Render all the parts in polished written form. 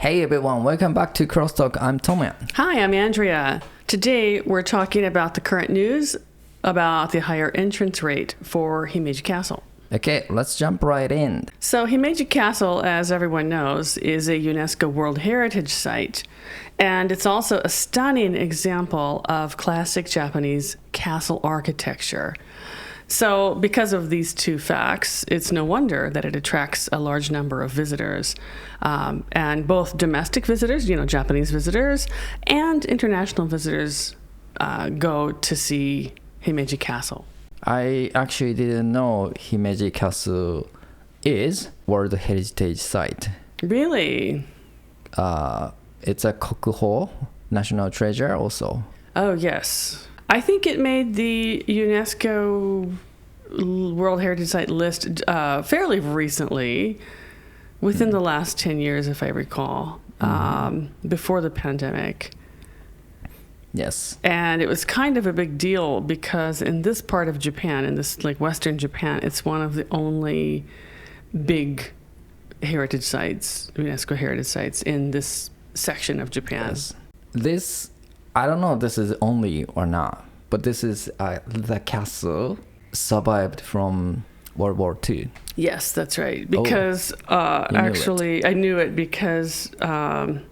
Hey everyone, welcome back to Crosstalk. I'm Tomoya. Hi, I'm Andrea. Today we're talking about the current news about the higher entrance rate for Himeji Castle. Okay, let's jump right in. So Himeji Castle, as everyone knows, is a UNESCO World Heritage Site, and it's also a stunning example of classic Japanese castle architecture. So because of these two facts, it's no wonder that it attracts a large number of visitors, and both domestic visitors, Japanese visitors, and international visitors go to see Himeji Castle. I actually didn't know Himeji Castle is World Heritage Site. Really? It's a kokuho, national treasure also. Oh, yes. I think it made the UNESCO World Heritage Site list fairly recently, within the last 10 years, if I recall, before the pandemic. Yes. And it was kind of a big deal because in this part of Japan, in this Western Japan, it's one of the only big heritage sites, UNESCO heritage sites in this section of Japan. Yes. This, I don't know if this is only or not, but this is the castle survived from World War II. Yes, that's right. Because actually, I knew it because I'm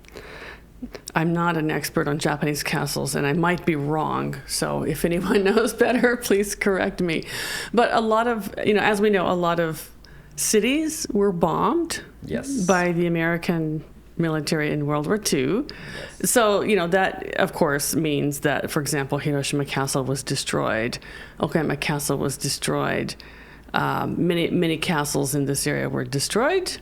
not an expert on Japanese castles, and I might be wrong. So if anyone knows better, please correct me. But a lot of, as we know, a lot of cities were bombed by the American military in World War II. Yes. So, that, of course, means that, for example, Hiroshima Castle was destroyed. Okayama Castle was destroyed. Many castles in this area were destroyed.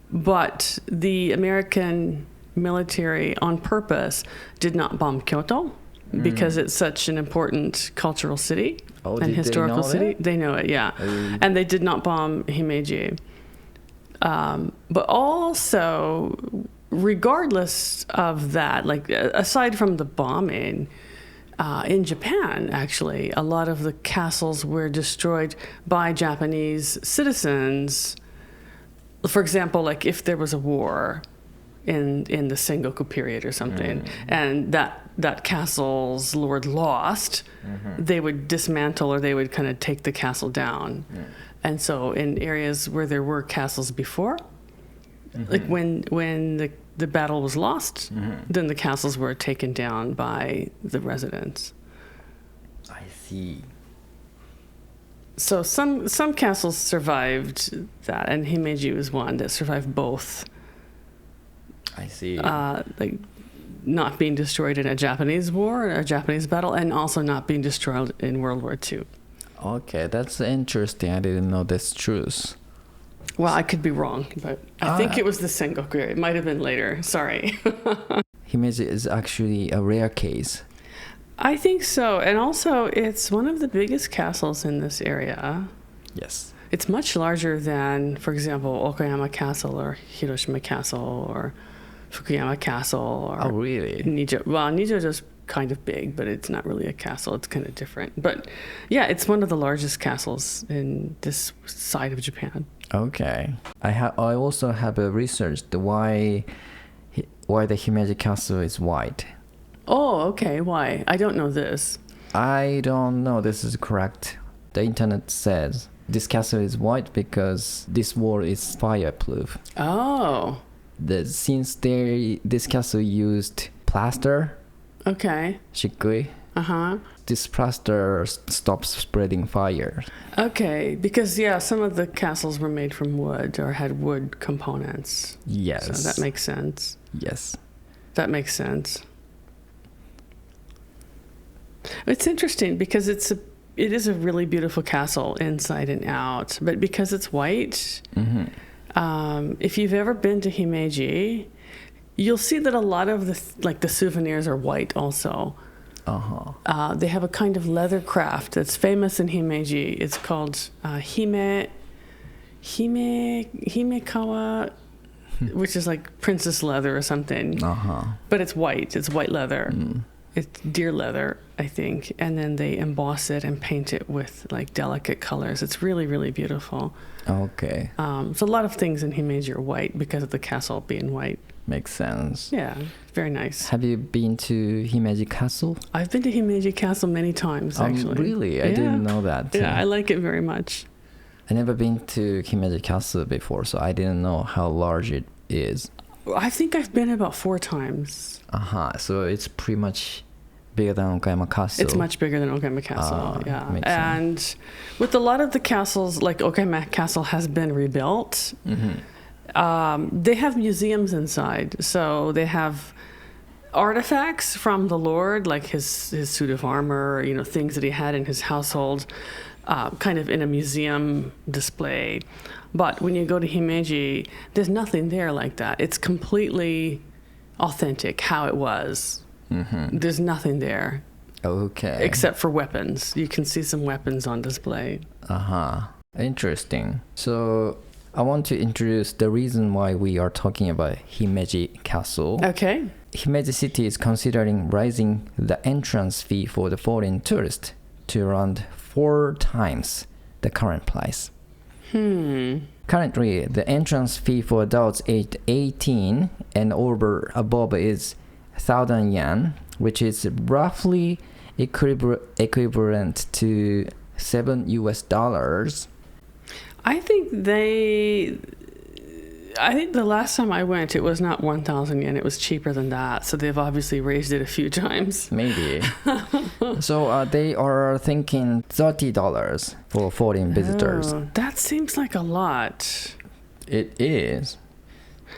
But the American military, on purpose, did not bomb Kyoto because it's such an important cultural city and historical city. That? They know it, yeah. And they did not bomb Himeji. But also, regardless of that, aside from the bombing, in Japan, actually, a lot of the castles were destroyed by Japanese citizens. For example, if there was a war in the Sengoku period or something, and that castle's lord lost, they would dismantle or they would kind of take the castle down. And so in areas where there were castles before, when the battle was lost, then the castles were taken down by the residents. I see. So some castles survived that, and Himeji was one that survived both. I see. Not being destroyed in a Japanese war, a Japanese battle, and also not being destroyed in World War II. Okay, that's interesting. I didn't know this truth. Well, I could be wrong, but I think it was the Sengoku area. It might have been later. Sorry. Himeji is actually a rare case. I think so. And also, it's one of the biggest castles in this area. Yes. It's much larger than, for example, Okayama Castle or Hiroshima Castle or Fukuyama Castle. Or really? Nijo. Well, Nijo is kind of big, but it's not really a castle. It's kind of different. But yeah, it's one of the largest castles in this side of Japan. Okay. I also have researched why the Himeji Castle is white. Oh, okay. Why? I don't know this. I don't know this is correct. The internet says this castle is white because this wall is fireproof. Oh. Since this castle used plaster. Okay. Shikui. This plaster stops spreading fire. Okay, because some of the castles were made from wood or had wood components. Yes. So that makes sense. Yes. That makes sense. It's interesting because it is a really beautiful castle inside and out, but because it's white, if you've ever been to Himeji, you'll see that a lot of the souvenirs are white also. They have a kind of leather craft that's famous in Himeji. It's called Himekawa, which is like princess leather or something. But it's white. It's white leather. It's deer leather, I think, and then they emboss it and paint it with like delicate colors. It's really, really beautiful. Okay. So a lot of things in Himeji are white because of the castle being white. Makes sense. Yeah, very nice. Have you been to Himeji Castle? I've been to Himeji Castle many times, actually. Really? I didn't know that. Yeah, I like it very much. I never been to Himeji Castle before, so I didn't know how large it is. I think I've been about 4 times. So it's pretty much bigger than Okayama Castle. It's much bigger than Okayama Castle, yeah. Makes And sense. with a lot of the castles, like Okayama Castle has been rebuilt. They have museums inside, so they have artifacts from the Lord, like his suit of armor, things that he had in his household, kind of in a museum display. But when you go to Himeji, there's nothing there like that. It's completely authentic, how it was. There's nothing there. Okay. Except for weapons. You can see some weapons on display. Interesting. So I want to introduce the reason why we are talking about Himeji Castle. Okay. Himeji City is considering raising the entrance fee for the foreign tourist to around 4 times the current price. Currently, the entrance fee for adults aged 18 and above is 1,000 yen, which is roughly equivalent to $7. I think the last time I went, it was not 1,000 yen. It was cheaper than that. So they've obviously raised it a few times. Maybe. So they are thinking $30 for foreign visitors. Oh, that seems like a lot. It is.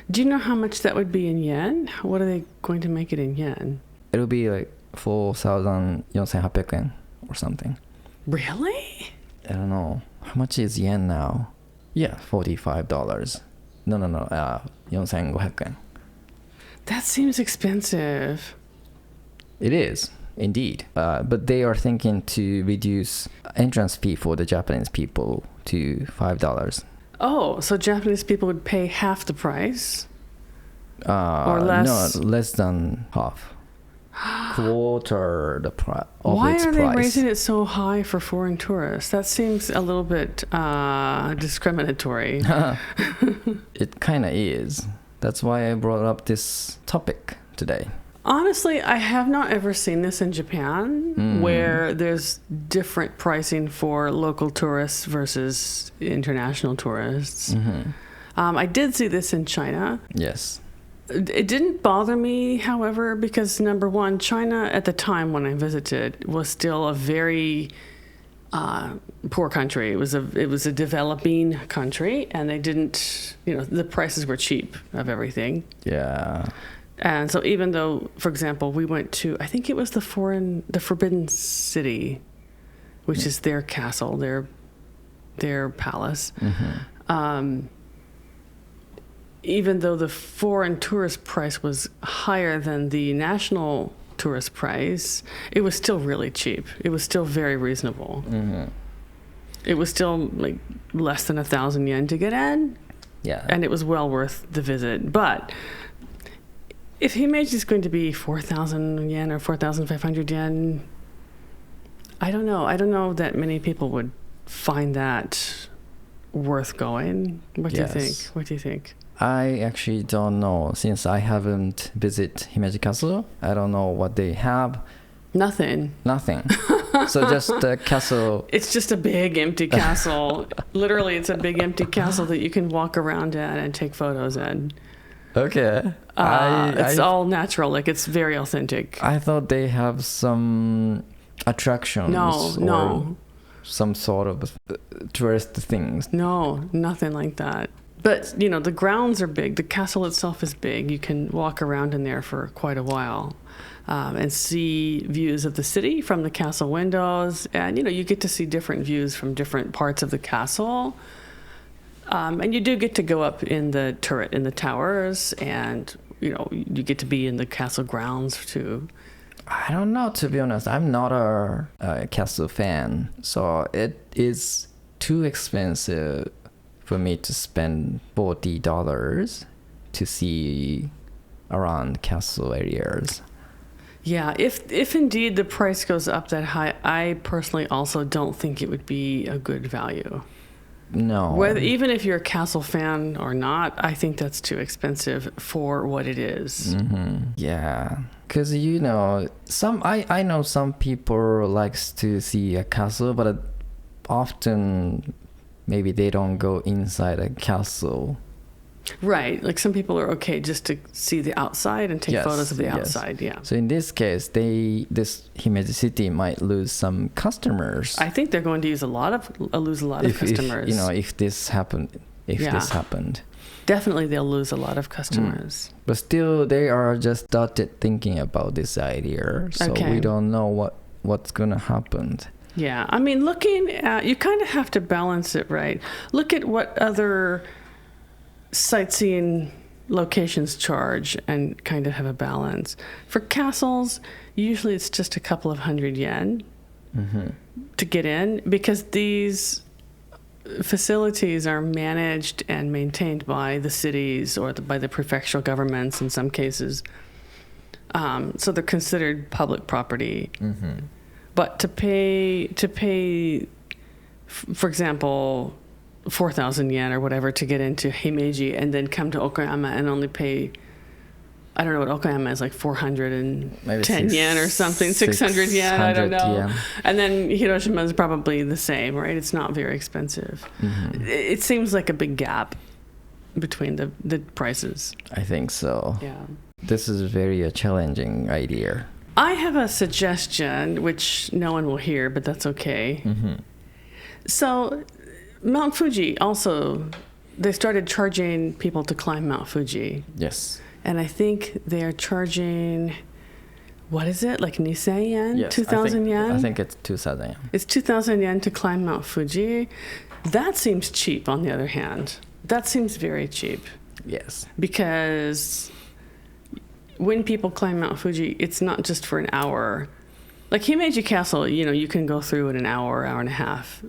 Do you know how much that would be in yen? What are they going to make it in yen? It'll be like 4,400 yen or something. Really? I don't know. How much is yen now? Yeah, $45. No, 4,500 yen. That seems expensive. It is, indeed. But they are thinking to reduce entrance fee for the Japanese people to $5. Oh, so Japanese people would pay half the price? Or less? No, less than half. Quarter the price of Why its are price. they raising it so high for foreign tourists? That seems a little bit discriminatory. It kind of is. That's why I brought up this topic today. Honestly, I have not ever seen this in Japan, where there's different pricing for local tourists versus international tourists. I did see this in China. Yes. It didn't bother me, however, because number one, China at the time when I visited was still a very poor country. It was a developing country, and they didn't, the prices were cheap of everything. Yeah. And so even though, for example, we went to, I think it was the Forbidden City, which is their castle, their palace. Even though the foreign tourist price was higher than the national tourist price, it was still really cheap. It was still very reasonable. It was still like less than 1,000 yen to get in. Yeah. And it was well worth the visit. But if Himeji is going to be 4,000 yen or 4,500 yen, I don't know. I don't know that many people would find that worth going. What do you think? What do you think? I actually don't know. Since I haven't visited Himeji Castle, I don't know what they have. Nothing. So just the castle. It's just a big empty castle. Literally, it's a big empty castle that you can walk around at and take photos in. Okay. It's all natural. Like, it's very authentic. I thought they have some attractions. No. Some sort of tourist things. No, nothing like that. But, the grounds are big. The castle itself is big. You can walk around in there for quite a while and see views of the city from the castle windows. And, you get to see different views from different parts of the castle. And you do get to go up in the turret, in the towers, and, you get to be in the castle grounds too. I don't know, to be honest. I'm not a castle fan. So it is too expensive for me to spend $40 to see around castle areas. Yeah, if indeed the price goes up that high, I personally also don't think it would be a good value. No. Whether even if you're a castle fan or not, I think that's too expensive for what it is. Yeah, because you know, I know some people likes to see a castle, but often maybe they don't go inside a castle. Right, like some people are okay just to see the outside and take Yes, photos of the yes. outside. Yeah, So in this case, this Himeji city might lose some customers. I think they're going to lose a lot of customers. If, you know, if this happened, this happened. Definitely they'll lose a lot of customers. But still, they are just started thinking about this idea, so we don't know what's gonna happen. Yeah, I mean, looking at, you kind of have to balance it, right? Look at what other sightseeing locations charge and kind of have a balance. For castles, usually it's just a couple of $100 to get in, because these facilities are managed and maintained by the cities or by the prefectural governments in some cases. So they're considered public property. But to pay, for example, 4,000 yen or whatever to get into Himeji and then come to Okayama and only pay, I don't know what Okayama is, like 410 yen or something, 600 yen, I don't know. Yeah. And then Hiroshima is probably the same, right? It's not very expensive. It seems like a big gap between the prices. I think so. Yeah. This is very a challenging idea. I have a suggestion, which no one will hear, but that's okay. So Mount Fuji also, they started charging people to climb Mount Fuji. Yes. And I think they're charging, what is it, like Nisei yen? Yes, 2,000 yen? I think it's 2,000 yen. It's 2,000 yen to climb Mount Fuji. That seems cheap, on the other hand. That seems very cheap. Yes. Because when people climb Mount Fuji, it's not just for an hour. Like Himeji Castle, you know, you can go through in an hour and a half.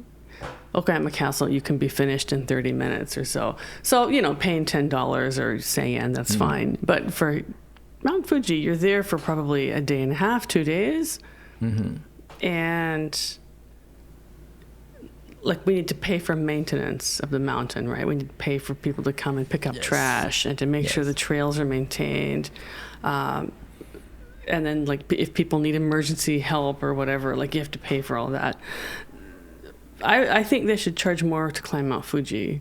Okayama Castle, you can be finished in 30 minutes or so. So, you know, paying $10 or say yen, that's fine. But for Mount Fuji, you're there for probably a day and a half, 2 days. And like we need to pay for maintenance of the mountain, right? We need to pay for people to come and pick up trash and to make sure the trails are maintained. And then like if people need emergency help or whatever, like you have to pay for all that. I think they should charge more to climb Mount Fuji,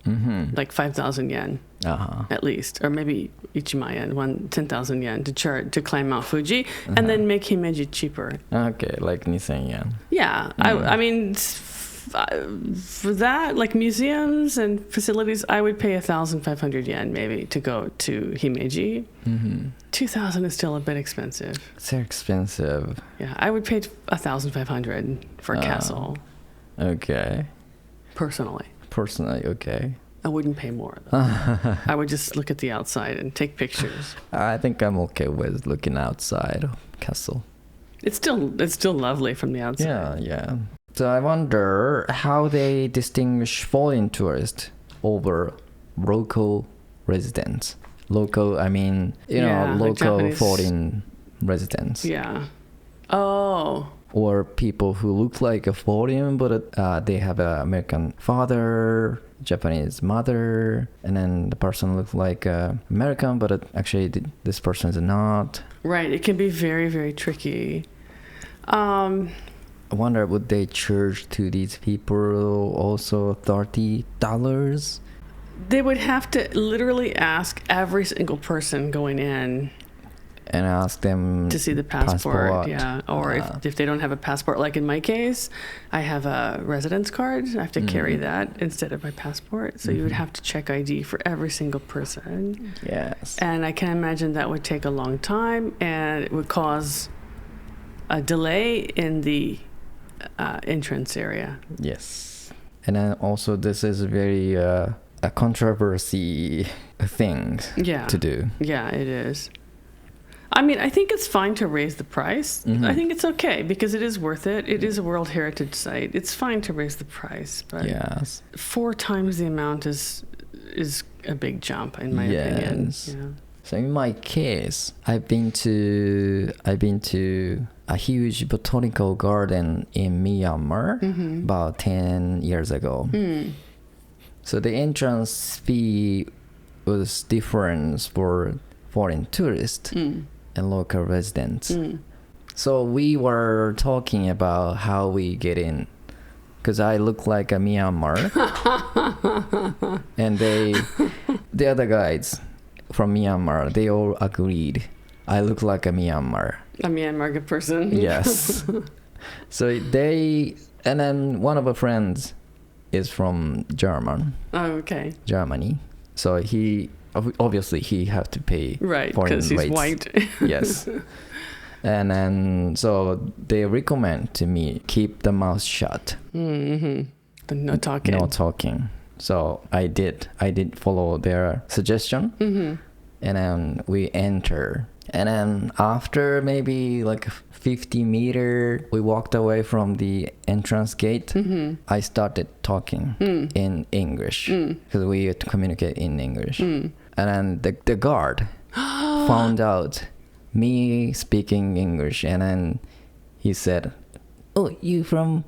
like 5,000 yen at least, or maybe Ichima yen, 10,000 yen to climb Mount Fuji, and then make Himeji cheaper. Okay, like Nissan yen. Yeah, I mean, for that, like museums and facilities, I would pay 1,500 yen maybe to go to Himeji. 2,000 is still a bit expensive. It's very expensive. Yeah, I would pay 1,500 for a castle. Okay. Personally, okay. I wouldn't pay more though. I would just look at the outside and take pictures. I think I'm okay with looking outside of castle. It's still lovely from the outside. Yeah. So I wonder how they distinguish foreign tourists over local residents. Local, I mean, local Japanese foreign residents. Yeah. Oh. Or people who look like a foreign, but they have an American father, Japanese mother, and then the person looks like American, but actually this person is not. Right. It can be very, very tricky. I wonder, would they charge to these people also $30? They would have to literally ask every single person going in and ask them to see the passport. Yeah. Or if they don't have a passport, like in my case, I have a residence card. I have to carry that instead of my passport. So you would have to check ID for every single person. Yes. And I can imagine that would take a long time, and it would cause a delay in the entrance area. Yes. And then also this is very a controversy thing to do. Yeah, it is. I mean, I think it's fine to raise the price. I think it's okay because it is worth it. It is a World Heritage Site. It's fine to raise the price, but 4 times the amount is a big jump in my opinion. Yeah. So in my case, I've been to a huge botanical garden in Myanmar about 10 years ago. So the entrance fee was different for foreign tourists and local residents. So we were talking about how we get in, because I look like a Myanmar, and the other guides from Myanmar, they all agreed I look like a Myanmar. A Myanmar person. Yes. So and then one of our friends is from Germany. So he obviously he have to pay right foreign because he's rates. white. Yes. And then so they recommend to me keep the mouth shut. No talking. No talking. So I did follow their suggestion. And then we enter. And then after maybe like 50 meters, we walked away from the entrance gate. I started talking in English because we had to communicate in English. And then the guard found out me speaking English, and then he said, "Oh, you from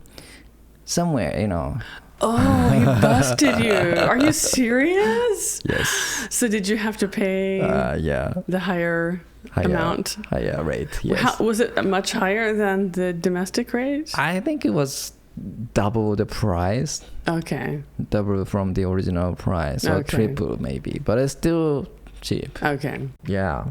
somewhere, you know." Oh, he busted you. Are you serious? Yes. So did you have to pay the higher amount? Higher rate, yes. Was it much higher than the domestic rate? I think it was double the price. Okay. Double from the original price, or triple maybe. But it's still cheap. Okay. Yeah.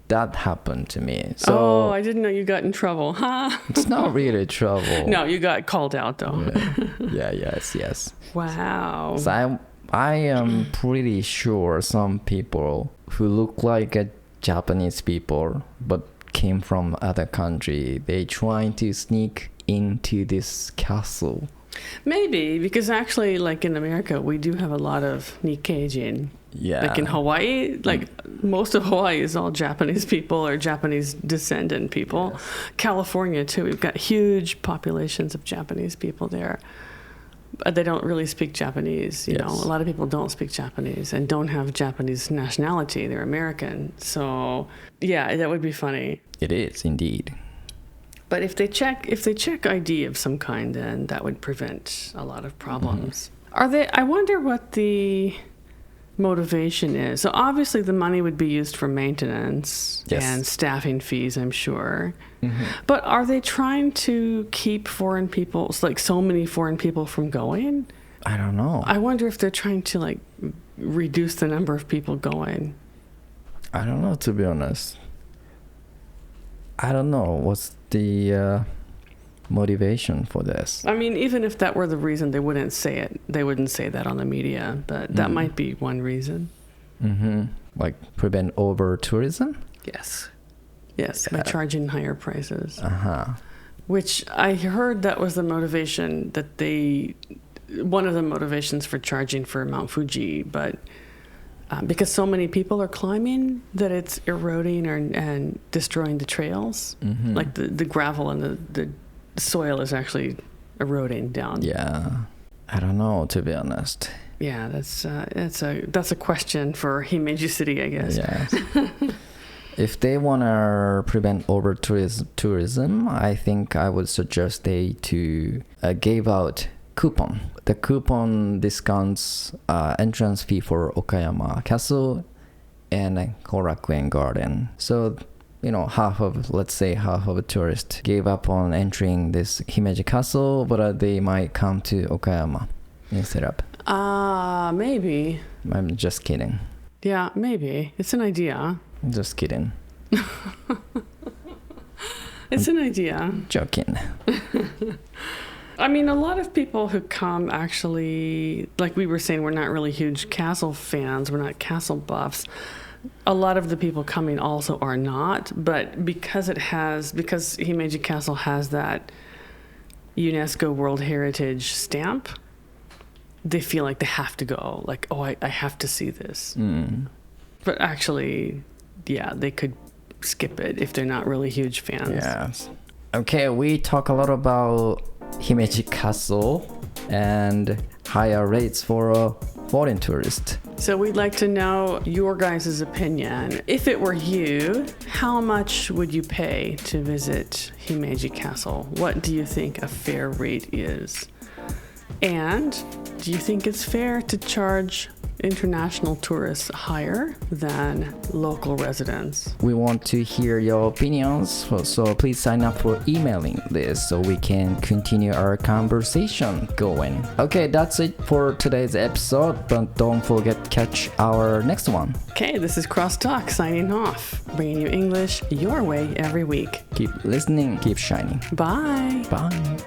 That happened to me. So I didn't know you got in trouble, huh? It's not really trouble. No, you got called out though. Yes. Wow. So I am pretty sure some people who look like a Japanese people but came from other country, they trying to sneak into this castle. Maybe, because actually, like in America, we do have a lot of Nikkeijin. Yeah. Like in Hawaii, like most of Hawaii is all Japanese people or Japanese descendant people. Yes. California too, we've got huge populations of Japanese people there. But they don't really speak Japanese, you know. A lot of people don't speak Japanese and don't have Japanese nationality. They're American. So, yeah, that would be funny. It is indeed. But if they check ID of some kind, then that would prevent a lot of problems. I wonder what the motivation is. So obviously the money would be used for maintenance and staffing fees, I'm sure. But are they trying to keep foreign people, like so many foreign people, from going? I don't know. I wonder if they're trying to like reduce the number of people going. I don't know, to be honest. I don't know what's the motivation for this. I mean, even if that were the reason, they wouldn't say it. They wouldn't say that on the media, but that might be one reason. Like prevent over tourism? Yes, by charging higher prices. Which I heard that was the motivation one of the motivations for charging for Mount Fuji, but because so many people are climbing that it's eroding and destroying the trails. Like the gravel and the soil is actually eroding down. Yeah, I don't know, to be honest. Yeah, that's a question for Himeji City, I guess. Yes. If they want to prevent over tourism, I think I would suggest they to give out coupon. The coupon discounts entrance fee for Okayama Castle and Korakuen Garden. So, you know, half of a tourist gave up on entering this Himeji Castle, but they might come to Okayama instead of. Maybe. I'm just kidding. Yeah, maybe. It's an idea. Just kidding. It's an idea. Joking. I mean, a lot of people who come actually, like we were saying, we're not really huge castle fans. We're not castle buffs. A lot of the people coming also are not, but because Himeji Castle has that UNESCO World Heritage stamp, they feel like they have to go. Like, oh, I have to see this. But actually, yeah, they could skip it if they're not really huge fans. Yes. Okay, we talk a lot about Himeji Castle and higher rates for foreign tourists. So we'd like to know your guys' opinion. If it were you, how much would you pay to visit Himeji Castle? What do you think a fair rate is? And do you think it's fair to charge international tourists higher than local residents? We want to hear your opinions, so please sign up for emailing this so we can continue our conversation going. Okay, that's it for today's episode, but don't forget to catch our next one. Okay, this is Crosstalk signing off, bringing you English your way every week. Keep listening, keep shining. Bye. Bye.